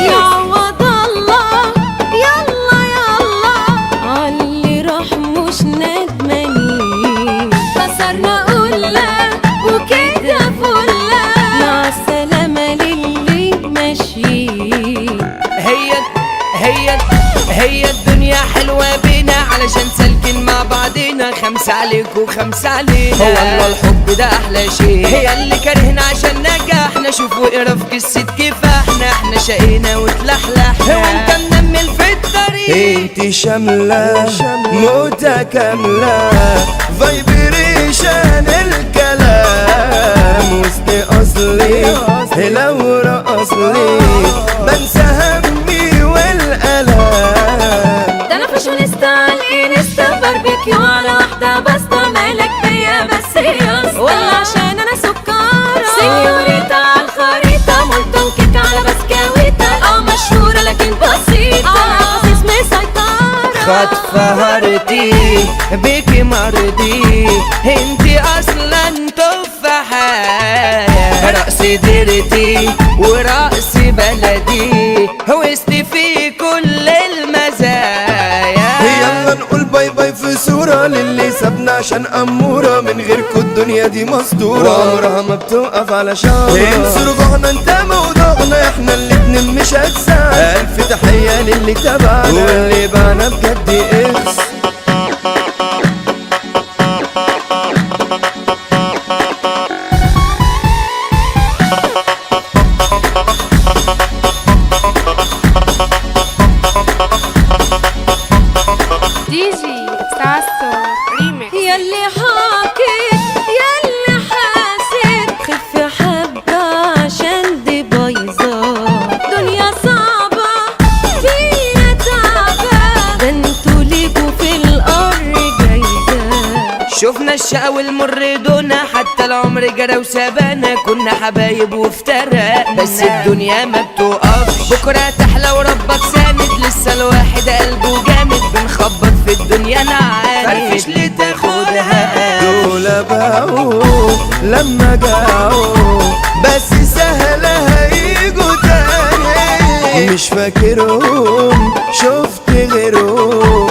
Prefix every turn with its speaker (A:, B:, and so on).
A: يعوض الله يلا يلا عاللي راح مش ندمانين كسرنا قلة وكده فلة مع السلامة للي ماشيين.
B: هي الدنيا حلوة بينا علشان سالكين مع بعضينا، 5 عليك و5 علينا، هو والله الحب ده احلى شيء. هي اللي كرهنا عشان نجحنا، شوف واقرا في قصة كفاحنا، احنا شقينا واتلحلحنا وانت منمل في الطريق.
C: انت شاملة متكاملة فايبريشن الكلام وسط اصلي لو رقصلي بنسى همي والالام.
A: ده انا فاشونيستا الانستا باربيكيو على واحدة بس مالك بيا بس يا ولا عشان انا سكارة سينيوريتا على الخريطة مولتون كيك على بسكاويتا مشهورة لكن بسيطة على اسمي سيطرة.
B: خاطفة هارتي بيكي مرضي انتي اصلا تفاحة، رقصي ديرتي ورقصي بلدي وسطي في كل المزايا.
C: يلا نقول باي باي في صورة للي سابنا عشان أمورة، من غيركوا الدنيا دي مسطورة عمرها ما بتوقف على شعرة. انسوا رجوعنا انت موضوعنا، احنا الاتنين مش أجسام. ألف تحية للي تابعنا واللي باعنا بجد إكس.
A: ياللي حاكي ياللي حاسد خف حبة عشان دي بايظة، دنيا صعبة فيها تعبة، ده انتوا ليكوا في القر جايزة.
B: شوفنا الشقا والمر دونا حتى العمر جرى وسابانا، كنا حبايب وافترقنا بس الدنيا ما بتوقفش، بكرة تحلى وربك ساند، لسه الواحد قلبه جامد بنخبط في الدنيا نعاند، فرفش ليه تاخدها.
C: دول باعوا لما جاعوا بس سهلة هيجوا تاني، مش فاكرهم شفت غيرهم